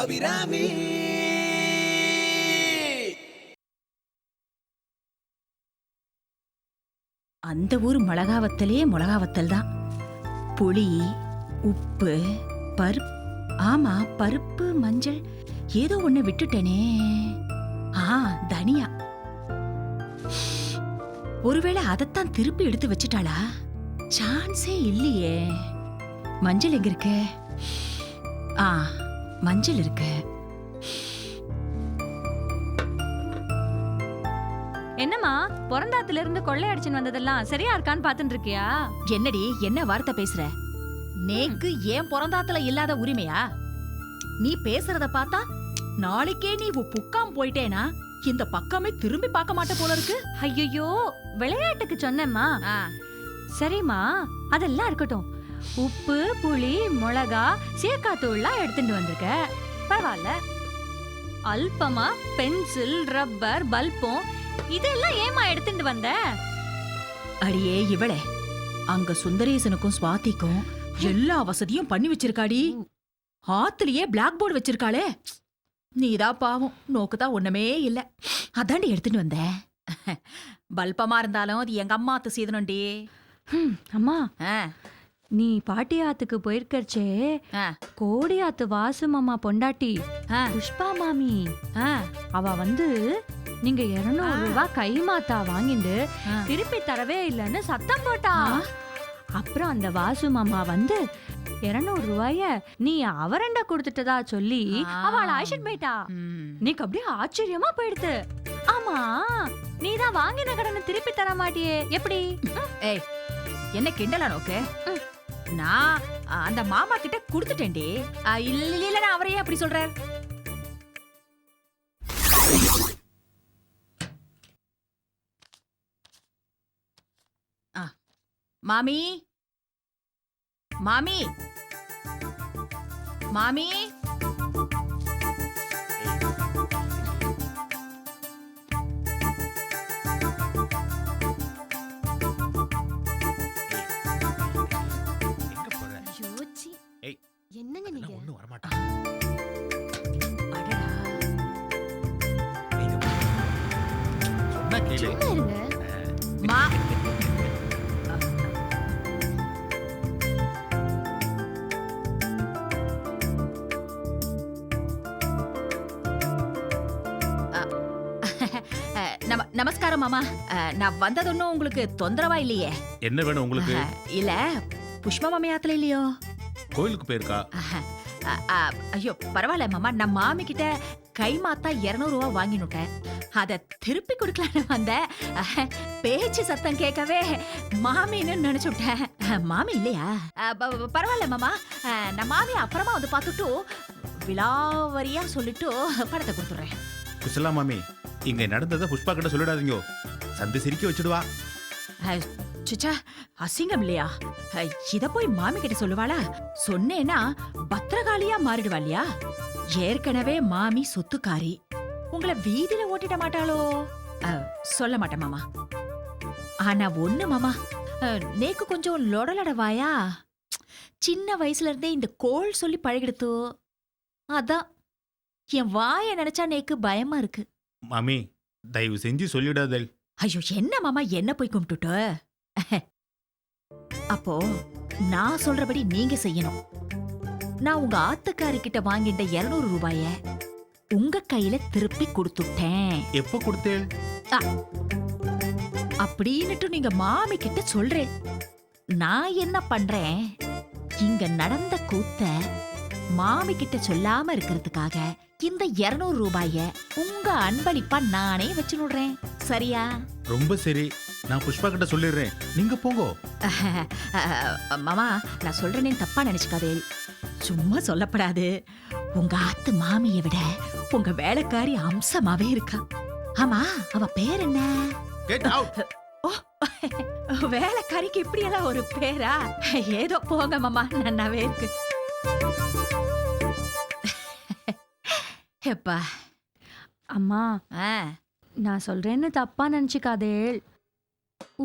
அபிராமி. அந்த ஊர் மிளகாவத்தலே மிளகாவத்தல் தான். புளி, உப்பு, பருப்பு. ஆமா, பருப்பு, மஞ்சள், ஏதோ ஒண்ணு விட்டுட்டேனே. தனியா. ஒருவேளை அதைத்தான் திருப்பி எடுத்து வச்சுட்டாளா? சான்ஸே இல்லையே. மஞ்சள் எங்க இருக்கு? மஞ்சள் இருக்கு. என்னம்மா, பிறந்தாத்துல இருந்து கொள்ளையடிச்சுன்னு வந்ததெல்லாம் சரியா இருக்கான்னு பாத்துட்டு இருக்கியா? என்னடி, என்ன வார்த்தை பேசுற? நேக்கு ஏன் பிறந்தாத்துல இல்லாத உரிமையா? நீ பேசுறத பார்த்தா நாளைக்கே நீ புக்காம் போயிட்டேனா இந்த பக்கமே திரும்பி பார்க்க மாட்ட போல இருக்கு. ஐயோ, விளையாட்டுக்கு சொன்னேம்மா. சரிம்மா, அதெல்லாம் இருக்கட்டும். உப்பு, புளி, மிளகா, சீக்காத்தூள்லாம் எடுத்துட்டு வந்திருக்க, பரவாயில்ல. அல்பமா பென்சில், ரப்பர், பல்பம் இதெல்லாம் ஏமா எடுத்துட்டு வந்த? அடியே இவளே, அங்க சுந்தரேசனுக்கும் சுவாதிக்கும் எல்லா வசதியும் பண்ணி வச்சிருக்காடி. ஆத்துலயே பிளாக் போர்டு வச்சிருக்காளே. நீதான் பாவம், நோக்குதான் ஒண்ணுமே இல்ல. அதாண்டி எடுத்துட்டு வந்த. பல்பமா இருந்தாலும் அது எங்க அம்மா அத்து சீதனண்டி. அம்மா, நீ பாட்டி ஆத்துக்கு போயிருக்கச்சே, கோடி ஆத்து வாசு மாமா பொண்டாட்டி புஷ்பா மாமி அவ வந்து நீங்க 200 ரூபாய் கைமாத்தா வாங்கிட்டு திருப்பி தரவே இல்லைன்னு சத்தம் போட்டா. அப்புறம் அந்த வாசு மாமா வந்து 200 ரூபாய நீ அவரண்ட கொடுத்துட்டதா சொல்லி அவளை அழைச்சிட்டு போயிட்டா. நீக்கு அப்படியே ஆச்சரியமா போயிடுது. ஆமா, நீதான் வாங்கின கடனை திருப்பி தர மாட்டியே, எப்படி? ஏய், என்ன கிண்டலா நோக்கு? நான் அந்த மாமா கிட்ட குடுத்துட்டேன்டி. இல்ல, நான் அவரையே அப்படி சொல்றார். மாமி, மாமி, மாமி. என்னங்க நீங்க? ஒண்ணும் வர மாட்டாங்க. அடடா. சொன்னா கேளு. சும்மா இருங்க. மா நமஸ்காரம் மாமா. நான் வந்தது ஒன்னும் உங்களுக்கு தொந்தரவா இல்லையே? என்ன வேணும் உங்களுக்கு? இல்ல, புஷ்பா மாமியாத்துல இல்லையோ? கோயிலுக்கு போயிருக்கா? ஐயோ பரவாயில்ல மாமா, நான் மாமி கிட்ட கைமாத்தா 200 ரூபாய் வாங்கினுட்டேன். அத திருப்பி கொடுக்கலான்னு வந்த. பேச்சு சத்தம் கேட்கவே மாமின்னு நினைச்சுட்டேன். மாமி இல்லையா? பரவாயில்ல மாமா, நான் மாமி அப்புறமா வந்து பார்த்துட்டு விலாவரியா சொல்லிட்டு படத்தை கொடுத்துடுறேன். குசலா மாமி, இங்க நடந்ததை புஷ்பா கிட்ட சொல்லிடாதீங்க. சந்தி சிரிக்க வச்சுடுவா. சுச்சா, அசிங்கம் இல்லையா? இத போய் மாமி கிட்ட சொல்லுவாளா? சொன்னேன்னா பத்திரகாளியா மாறிடுவா இல்லையா? ஏற்கனவே மாமி சொத்துக்காரி, உங்களை வீதியில ஓட்டிட மாட்டாளோ? சொல்ல மாட்டேன் மாமா. ஆனா ஒண்ணு மாமா, நேக்கு கொஞ்சம் லொடலடவாயா. சின்ன வயசுல இருந்தே இந்த கோள் சொல்லி பழகிடுத்தோ, அதான் என் வாய நினைச்சா நேக்கு பயமா இருக்கு. மாமி, தயவு செஞ்சு சொல்லிடாதல். ஐயோ என்ன மாமா, என்ன போய் கும்பிட்டுட்ட? அப்போ நான் சொல்றபடி நீங்க செய்யணும். நான் உங்க ஆத்துக்காரி கிட்ட வாங்கிட்ட 200 ரூபாய உங்க கையில திருப்பி கொடுத்துட்டேன். எப்ப கொடுத்தேள்? அப்படின்னுட்டு நீங்க மாமி கிட்ட சொல்றேன். நான் என்ன பண்றேன், இங்க நடந்த கூத்த மாமி கிட்ட சொல்லாம இருக்கிறதுக்காக இந்த 200 ரூபாய உங்க அன்பளிப்பா நானே வச்சு விடுறேன். சரியா? ரொம்ப சரி, நான் புஷ்பா கிட்ட சொல்லிடுறேன். நீங்க போங்க. மாமா, நான் சொல்றேனே தப்பா நினைச்சுக்காதே. சும்மா சொல்லப்படாது. உங்க ஆத்து மாமியை விட உங்க வேலைக்காரி அம்சமாவே இருக்கா. ஆமா, அவ பேர் என்ன? Get out. வேலைக்காரிக்கு இப்படி எல்லாம் ஒரு பேரா? ஏதோ போங்க மாமா, நன்னாவே இருக்கு. எப்பா அம்மா, நான் சொல்றேன்னு தப்பா நினைச்சுக்காதே.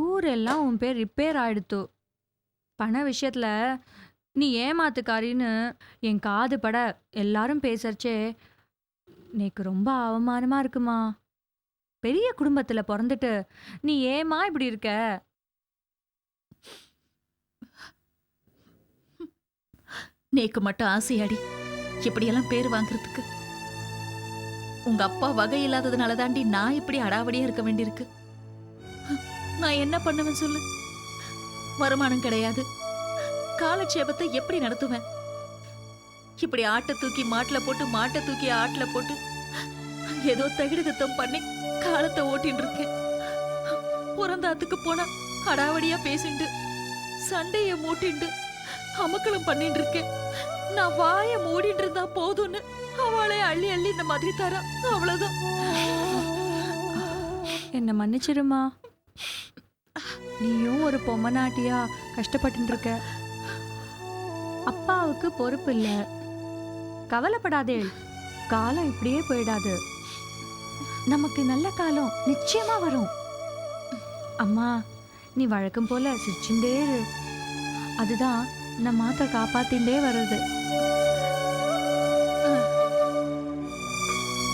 ஊரெல்லாம் உன் பேர் ரிப்பேர் ஆயிடுத்து. பண விஷயத்துல நீ ஏமாத்துக்காரின்னு என் காது பட எல்லாரும் பேசறச்சே எனக்கு ரொம்ப அவமானமா இருக்குமா. பெரிய குடும்பத்துல பிறந்துட்டு நீ ஏமா இப்படி இருக்க? நேக்கு மட்டும் ஆசையாடி இப்படியெல்லாம் பேர் வாங்குறதுக்கு. உங்க அப்பா வகை இல்லாததுனால தாண்டி நான் இப்படி அடாவடியா இருக்க வேண்டியிருக்கு. நான் என்ன பண்ணுவேன் சொல்லு? வருமானம் கிடையாது, காலட்சேபத்தை எப்படி நடத்துவேன்? இப்படி ஆட்டை தூக்கி மாட்டுல போட்டு மாட்டை தூக்கி ஆட்டுல போட்டு ஏதோ தகிடுதத்தம் பண்ணி காலத்தை ஓட்டின்னு இருக்கேன். புறந்தாத்துக்கு போனா அடாவடியா பேசிண்டு சண்டைய மூட்டிண்டு அமக்களம் பண்ணிட்டு இருக்கேன். நான் வாய மூடிட்டு இருந்தா போதும்னு அவளே அள்ளி அள்ளி இந்த மாதிரி தரா. அவ்வளவுதான். என்ன மன்னிச்சிருமா. நீயும் ஒரு பொம்மநாட்டியா கஷ்டப்பட்டு இருக்க. அப்பாவுக்கு பொறுப்பு இல்ல. கவலைப்படாதே, காலம் இப்படியே போயிடாது. நமக்கு நல்ல காலம் நிச்சயமா வரும். அம்மா, நீ வழக்கம் போல சிரிச்சுட்டே இரு. அதுதான் நம்ம மாத்த காப்பாத்திண்டே வருது.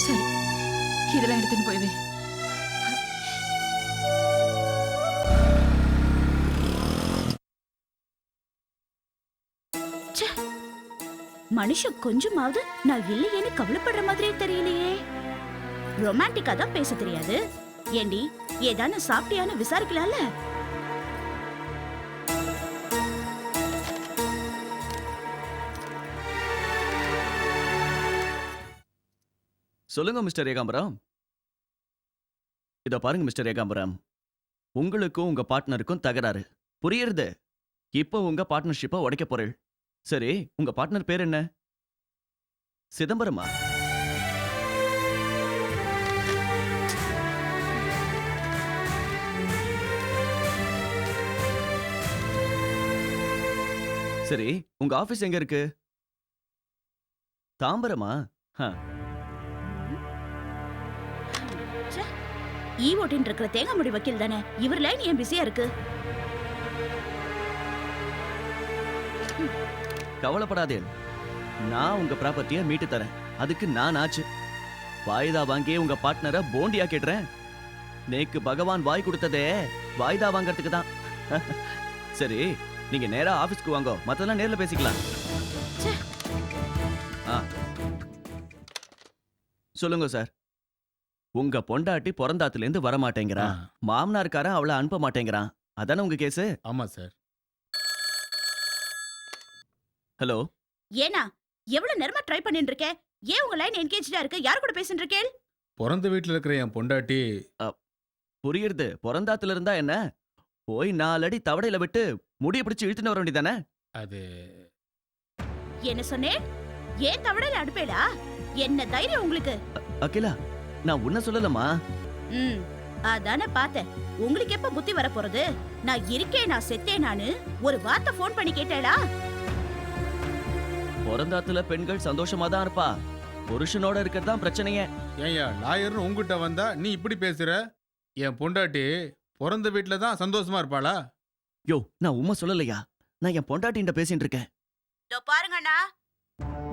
சரி, இதெல்லாம் எடுத்துட்டு போய்வே. மனுஷன் கொஞ்சமாவது நான் இல்லையேன்னு கவலைப்படுற மாதிரியே தெரியலையே. ரொமான்டிக்கா தான் பேச தெரியாது. ஏண்டி, ஏதான சாப்பிட்டியான்னு விசாரிக்கலாம்ல? சொல்லுங்க மிஸ்டர் ஏகாம்பரம். இத பாருங்க மிஸ்டர் ஏகாம்பரம், உங்களுக்கும் உங்க பார்ட்னருக்கும் தகராறு புரியுறது. இப்போ உங்க பார்ட்னர்ஷிப்பை உடைக்க போறேன். சரி, உங்க பார்ட்னர் பேர் என்ன? சிதம்பரமா? சரி, உங்க ஆபீஸ் எங்க இருக்கு? தாம்பரமா? ஈ ஓட்டின் இருக்கிற தேங்காய் முடி வக்கீல் தானே இவர். லைன் ஏன் பிஸியா இருக்கு? கவலைப்படாதே, நான் உங்க ப்ராப்பர்ட்டியை மீட்டு தரேன். அதுக்கு நான் ஆச்சு. வாய்தா வாங்கி உங்க பார்ட்னரை போண்டியா கேட்டுறேன். நேக்கு பகவான் வாய் கொடுத்ததே வாய்தா வாங்கறதுக்கு தான். சரி, நீங்க நேரா ஆபீஸ்க்கு வாங்க, மத்ததெல்லாம் நேர்ல பேசிக்கலாம். சொல்லுங்க சார். உங்க பொண்டாட்டி பிறந்தாத்துல இருந்து வர மாட்டேங்கிறா. மாமனார்காரன் அவளை அனுப்ப மாட்டேங்கிறான். அதானே உங்க கேஸ்? ஆமா சார். ஹலோ. ஏனா எவ்வளவு நேரமா ட்ரை பண்ணிட்டு இருக்கேன். ஏன் உங்க லைன் என்கேஜ்டா இருக்கு? யார் கூட பேசிட்டு இருக்கேன்? பிறந்த வீட்டுல இருக்கிற என் பொண்டாட்டி. புரியுது. பிறந்தாத்துல இருந்தா என்ன, போய் 4 அடி தவடையில விட்டு முடிய பிடிச்சு இழுத்துன்னு வர வேண்டியதானே? அது என்ன சொன்னேன்? ஏன் தவடையில அடுப்பேடா? என்ன தைரியம் உங்களுக்கு? அகிலா, நான் உன்ன சொல்லலமா. அதானே பார்த்தேன். உங்களுக்கு எப்ப புத்தி வர போறது? நான் இருக்கேன், நான் செத்தேன் நானு ஒரு வார்த்தை போன் பண்ணி கேட்டேடா. பிறந்தாத்துல பெண்கள் சந்தோஷமா தான் இருப்பா. புருஷனோட இருக்கிறது பிரச்சனையே. ஏன்யா லாயர்னு உங்ககிட்ட வந்தா நீ இப்படி பேசுற? என் பொண்டாட்டி பிறந்த வீட்டுல தான் சந்தோஷமா இருப்பாளா? யோ, நான் உண்மை சொல்லலையா? நான் என் பொண்டாட்டின்ட பேசிட்டு இருக்கேன். பாருங்கண்ணா,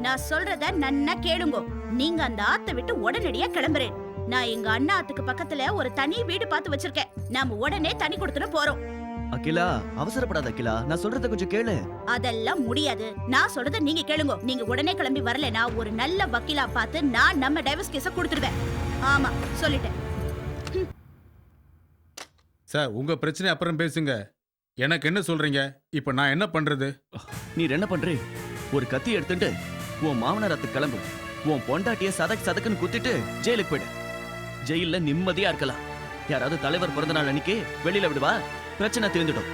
நான் சொல்றத நன்னா கேளுங்க. நீங்க அந்த ஆத்தை விட்டு உடனடியா கிளம்புறேன். நான் எங்க அண்ணா ஆத்துக்கு பக்கத்துல ஒரு தனி வீடு பார்த்து வச்சிருக்கேன். நாம உடனே தனி கொடுத்துட்டு போறோம். அகிலா, அவசரப்படாத அகிலா, நான் சொல்றத கொஞ்சம் கேளு. அதெல்லாம் முடியாது. நான் சொல்றத நீங்க கேளுங்க. நீங்க உடனே கிளம்பி வரலனா ஒரு நல்ல வக்கீலா பார்த்து நான் நம்ம டைவர்ஸ் கேஸ கொடுத்துடுவேன். ஆமா, சொல்லிட்டேன். சார், உங்க பிரச்சனை அப்புறம் பேசுங்க. எனக்கு என்ன சொல்றீங்க? இப்ப நான் என்ன பண்றது? நீ என்ன பண்றே? ஒரு கத்தி எடுத்துட்டு உன் மாமனாரத்துக்கு கிளம்பு. உன் பொண்டாட்டிய சதக்குன்னு குத்திட்டு ஜெயிலுக்கு போயிடு. ஜெயில நிம்மதியா இருக்கலாம். யாராவது தலைவர் பிறந்த நாள் அன்னைக்கு வெளியில விடுவா, பிரச்சனை தீர்ந்துடும்.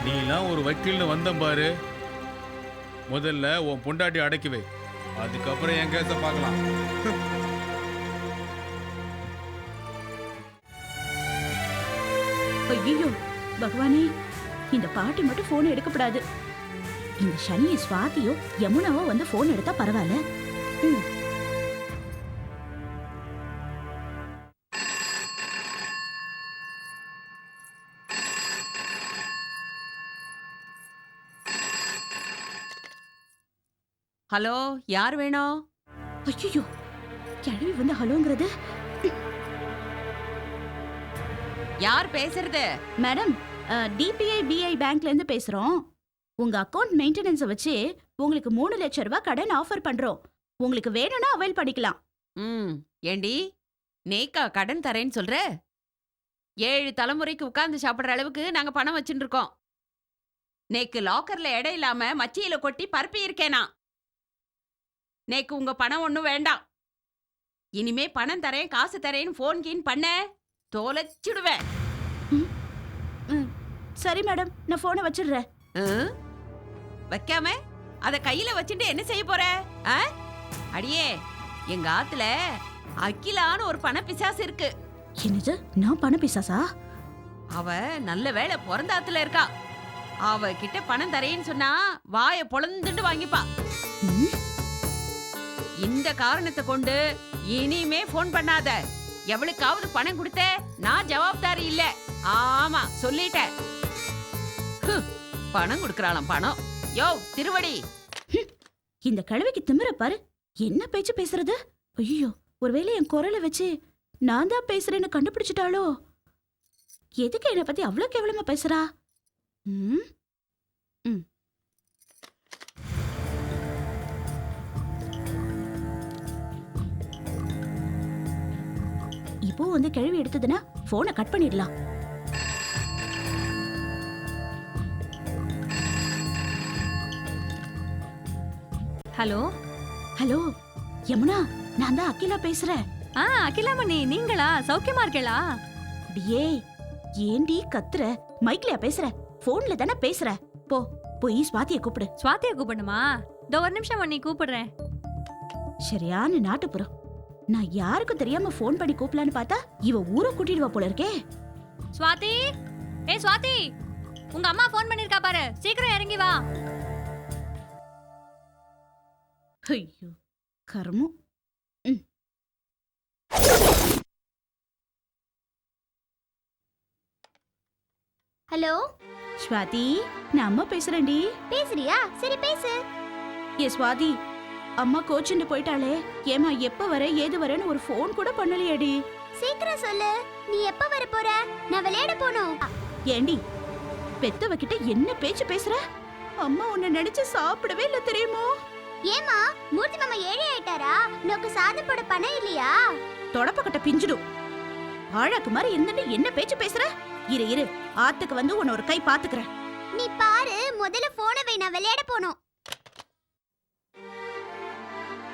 நீ எல்லாம் ஒரு வக்கீல்னு வந்த பாரு. முதல்ல உன் பொண்டாட்டி அடக்கி வை, அதுக்கப்புறம் என் கேஸ பார்க்கலாம். ஐயோ பகவானே, இந்த பாட்டி மட்டும் போன் எடுக்கப்படாது. இந்த சனிய சுவாதியோ யமுனாவோ வந்து போன் எடுத்தா பரவாயில்ல. ஹலோ, யார் வேணும்? ஐயோ, கிழவி வந்து ஹலோங்கிறது. யார் பேசுறது? மேடம், டிபிஐ பிஐ பேங்க்ல இருந்து பேசுறோம். உங்க அக்கவுண்ட் மெயின்டெனன்ஸ வச்சு உங்களுக்கு 3 லட்சம் ரூபாய் கடன் ஆஃபர் பண்றோம். உங்களுக்கு வேணும்னா அவைல் பண்ணிக்கலாம். ஏண்டி நேக்கா கடன் தரேன்னு சொல்ற? 7 தலைமுறைக்கு உட்கார்ந்து சாப்பிடுற அளவுக்கு நாங்க பணம் வச்சுட்டு இருக்கோம். நேக்கு லாக்கர்ல இடம் இல்லாம மச்சியில கொட்டி பரப்பி இருக்கேனா? நேக்கு உங்க பணம் ஒண்ணும் வேண்டாம். இனிமே பணம் தரேன் காசு தரேன்னு போன் கீன் பண்ண தொலைச்சிடுவேன். சரி மேடம், நான் போனை வச்சிடுறேன். வைக்காம அத கையில வச்சுட்டு என்ன செய்ய போற? அடியே, எங்க ஆத்துல அகிலான்னு ஒரு பண பிசாசு இருக்கு. என்னது, நான் பண பிசாசா? அவ நல்ல வேளை பிறந்தாத்துல இருக்கா. அவ கிட்ட பணம் தரேன்னு சொன்னா வாய பொளந்துட்டு வாங்கிப்பா. இந்த காரணத்தை கொண்டு இனிமே போன் பண்ணாத. எவளுக்காவது பணம் கொடுத்த நான் ஜவாப்தாரி இல்ல. ஆமா, சொல்லிட்டேன். பணம் கொடுக்கறாளாம் பணம். யோ திருவடி, இந்த கிழவிக்கு திமிர பாரு. என்ன பேச்சு பேசுறது? ஐயோ, ஒருவேளை என் குரலை வச்சு நான் தான் பேசுறேன்னு கண்டுபிடிச்சிட்டாளோ? எதுக்கு என்னை பத்தி அவ்வளவு கேவலமா பேசுறா? இப்போ வந்து கிழவி எடுத்ததுன்னா போனை கட் பண்ணிடலாம். ஹலோ ஹலோ யமுனா, நான் தான் அகிலா பேசுறேன். அகிலாமணி, நீங்களா? சௌக்கியமா இருக்கலா? டியே, ஏண்டி கத்துற? மைக்லயா பேசுற? போன்ல தானே பேசுற. போய் ஸ்வாதியை கூப்பிடு. ஸ்வாதியை கூப்பிடணுமா? இதோ ஒரு நிமிஷம் மணி கூப்பிடுறேன். சரியான நாட்டுப்புறம். நான் யாருக்கும் தெரியாம போன் பண்ணி கூப்பிடலான்னு பார்த்தா இவ ஊரை கூட்டிடுவா போல இருக்கே. ஸ்வாதி, ஸ்வாதி, உங்க அம்மா போன் பண்ணிருக்கா பாரு, சீக்கிரம் இறங்கி வா. ஐயோ கர்மம். ஹலோ ஸ்வாதி, நான் அம்மா பேசுறேன்டி. பேசுறியா? சரி பேசு. ஏ ஸ்வாதி, அம்மா கோச்சிண்டு போயிட்டாளே. ஏமா எப்ப வர ஏது வரேன்னு ஒரு போன் கூட பண்ணலையேடி. சீக்கிரம் சொல்லு, நீ எப்ப வர போற? நான் விளையாட போணும். ஏண்டி, பெத்தவகிட்ட என்ன பேச்சு பேசுற? அம்மா உன்னை நினைச்சு சாப்பிடவே இல்ல தெரியுமோ? ஏமா, மூர்த்தி மாமா ஏழை ஆயிட்டாரா? நோக்கு சாதம் போட பணம் இல்லையா? தொடப்பக்கட்ட பிஞ்சிடும். ஆழாக்கு மாதிரி இருந்துட்டு என்ன பேச்சு பேசுற? இரு ஆத்துக்கு வந்து உன்னை ஒரு கை பாத்துக்கிறேன். நீ பாரு, முதல்ல போனை வை, நான் விளையாட போணும்.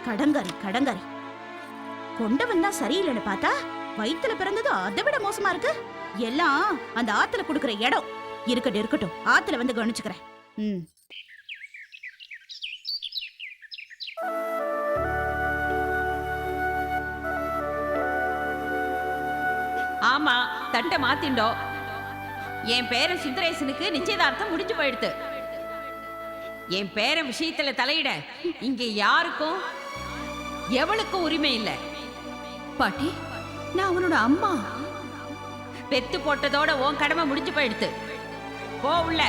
கடங்காரி கொண்டவன் தான் சரியில்லைன்னு பார்த்தா வயித்துல பிறந்தது அதை விட மோசமா இருக்கு. எல்லாம் அந்த ஆத்துல குடுக்கற இடம். இருக்கட்டும், ஆத்துல வந்து கவனிச்சுக்கிறேன். ஆமா, தட்டை மாத்திண்டோம். என் பேரன் சுந்தரேசனுக்கு நிச்சயதார்த்தம் முடிஞ்சு போயிடுத்து. என் பேரன் விஷயத்துல தலையிட இங்க யாருக்கும் எவளுக்கும் உரிமை இல்ல. பாட்டி, நான் அவனோட அம்மா. பெத்து போட்டதோட உன் கடமை முடிஞ்சு போயிடுத்து. போ உள்ள.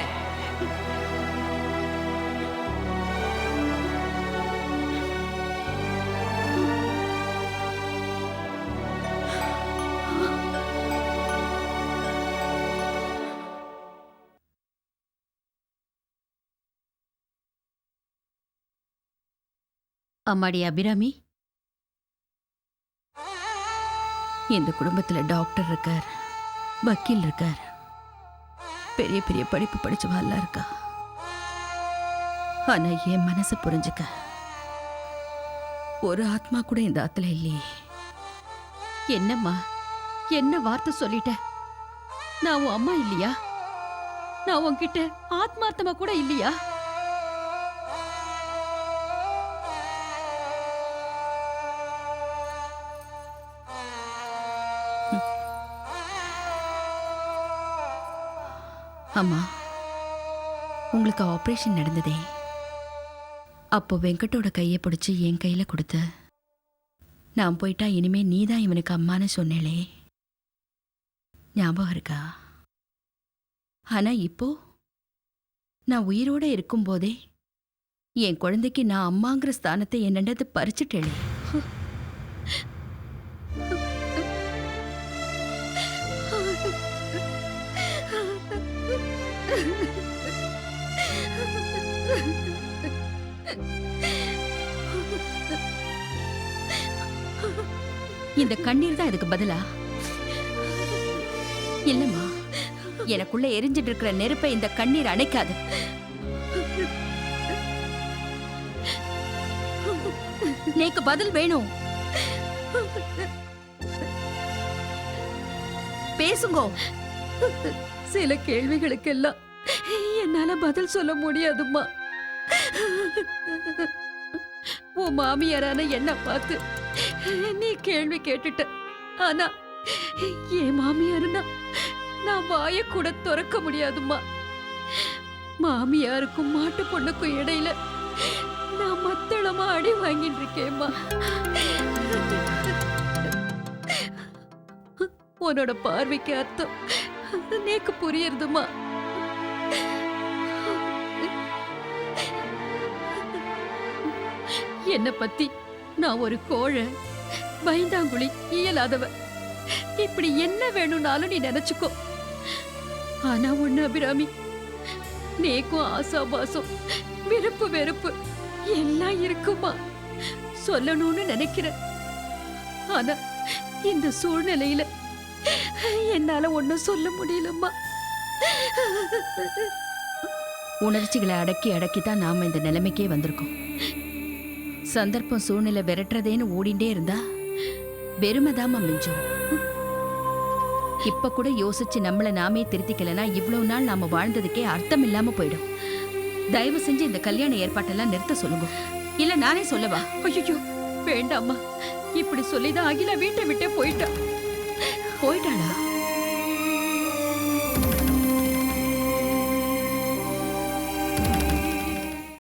அம்மாடி அபிராமி, இந்த குடும்பத்துல டாக்டர் இருக்கார், வக்கீல் இருக்கார், பெரிய பெரிய படிப்பு படிச்சவாள்லாம் இருக்கா. ஆனா என் மனசை புரிஞ்சுக்க ஒரு ஆத்மா கூட இந்த ஆத்துல இல்லையே. என்னம்மா, என்ன வார்த்தை சொல்லிட்ட? நான் உன் அம்மா இல்லையா? நான் உன்கிட்ட ஆத்மார்த்தமா கூட இல்லையா? அம்மா, உங்களுக்கு ஆபரேஷன் நடந்ததே, அப்போ வெங்கட்டோட கையை பிடிச்சி என் கையில கொடுத்த. நான் போயிட்டா இனிமே நீதான் இவனுக்கு அம்மான்னு சொன்னேளே, ஞாபகம் இருக்கா? ஆனா இப்போ நான் உயிரோட இருக்கும்போதே என் குழந்தைக்கு நான் அம்மாங்கிற ஸ்தானத்தை என்னண்டது பறிச்சுட்டேன். இந்த கண்ணீர் தான் இதுக்கு பதிலா? இல்லம்மா, எனக்குள்ள எரிஞ்சிட்டு இருக்கிற நெருப்பை இந்த கண்ணீர் அணைக்காது. நேக்கு பதில் வேணும். பேசுங்கோ. சில கேள்விகளுக்கெல்லாம் என்னால பதில் சொல்ல முடியாதும்மா. உன் மாமியாரான என்ன பார்த்து நீ கேள்வி கேட்டுட்ட. ஆனா என் மாமியாருன்னா நான் வாய கூட திறக்க முடியாதும்மா. மாமியாருக்கும் மாட்டு பொண்ணுக்கும் இடையில நான் மத்தளமா அடி வாங்கிட்டு இருக்கேம்மா. உன்னோட பார்வைக்கு அர்த்தம் நேக்கு புரியுதுமா. என்ன பத்தி நான் ஒரு கோழை, பயந்தாங்குழி, இயலாதவ, இப்படி என்ன வேணும்னாலும் நீ நினைச்சுக்கோ. ஆனா ஒண்ணு அபிராமி, நேக்கும் ஆசாபாசம், விருப்பு வெறுப்பு எல்லாம் இருக்குமா. சொல்லணும்னு நினைக்கிறேன். ஆனா இந்த சூழ்நிலையில என்னால ஒண்ணும் சொல்ல முடியலம்மா. உணர்ச்சிகளை அடக்கி அடக்கி தான் நாம இந்த நிலைமைக்கே வந்திருக்கோம். சந்தர்ப்பம் சூழ்நிலை விரட்டுறதேன்னு ஓடிண்டே இருந்தா வெறுமைதாம்மா மிஞ்சும். இப்ப கூட யோசிச்சு நம்மள நாமே திருத்திக்கலனா இவ்வளவு நாள் நாம வாழ்ந்ததுக்கே அர்த்தம் இல்லாம போயிடும். தயவு செஞ்சு இந்த கல்யாண ஏற்பாட்டெல்லாம் நிறுத்த சொல்லுங்க. இல்ல நானே சொல்லவா? ஐயோ வேண்டாம்மா, இப்படி சொல்லிதான் அகிலா வீட்டை விட்டே போயிட்டா. போயிட்டாளா?